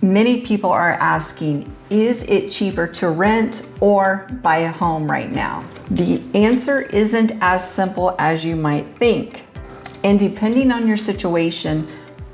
Many people are asking, is it cheaper to rent or buy a home right now? The answer isn't as simple as you might think. And depending on your situation,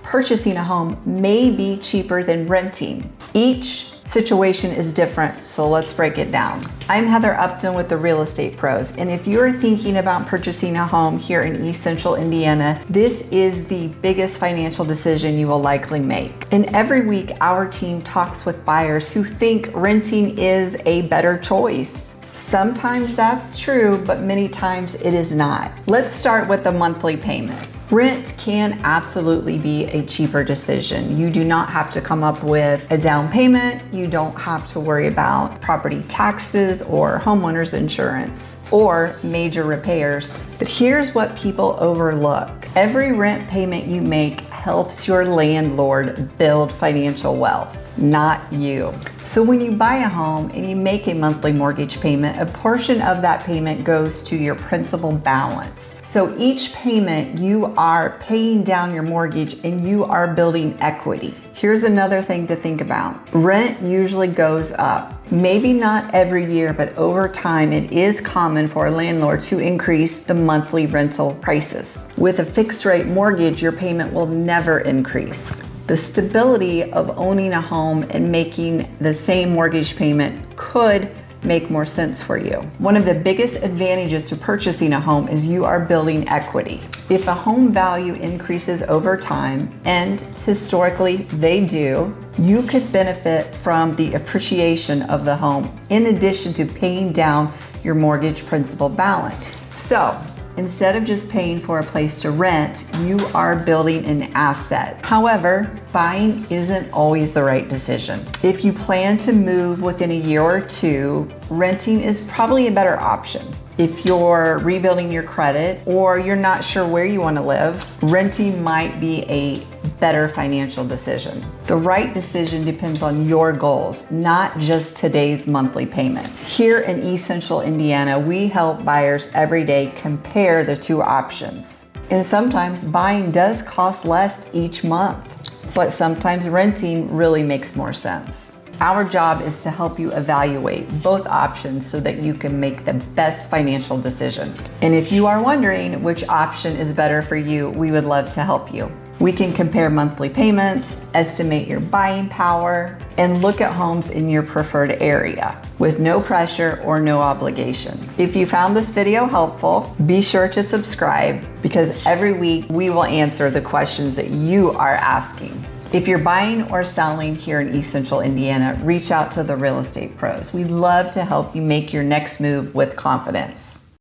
purchasing a home may be cheaper than renting. Each situation is different, so let's break it down. I'm Heather Upton with the Real Estate Pros, and if you're thinking about purchasing a home here in East Central Indiana, this is the biggest financial decision you will likely make. And every week, our team talks with buyers who think renting is a better choice. Sometimes that's true, but many times it is not. Let's start with the monthly payment. Rent can absolutely be a cheaper decision. You do not have to come up with a down payment. You don't have to worry about property taxes or homeowner's insurance or major repairs. But here's what people overlook. Every rent payment you make helps your landlord build financial wealth, not you. So when you buy a home and you make a monthly mortgage payment, a portion of that payment goes to your principal balance. So each payment you are paying down your mortgage and you are building equity. Here's another thing to think about. Rent usually goes up. Maybe not every year, but over time, it is common for a landlord to increase the monthly rental prices. With a fixed rate mortgage, your payment will never increase. The stability of owning a home and making the same mortgage payment could make more sense for you. One of the biggest advantages to purchasing a home is you are building equity. If a home value increases over time, and historically they do, you could benefit from the appreciation of the home in addition to paying down your mortgage principal balance. So, instead of just paying for a place to rent, you are building an asset. However, buying isn't always the right decision. If you plan to move within a year or two, renting is probably a better option. If you're rebuilding your credit or you're not sure where you want to live, renting might be a better financial decision. The right decision depends on your goals, not just today's monthly payment. Here in East Central Indiana, we help buyers every day compare the two options. And sometimes buying does cost less each month, but sometimes renting really makes more sense. Our job is to help you evaluate both options so that you can make the best financial decision. And if you are wondering which option is better for you, we would love to help you. We can compare monthly payments, estimate your buying power, and look at homes in your preferred area with no pressure or no obligation. If you found this video helpful, be sure to subscribe because every week we will answer the questions that you are asking. If you're buying or selling here in East Central Indiana, reach out to the Real Estate Pros. We'd love to help you make your next move with confidence.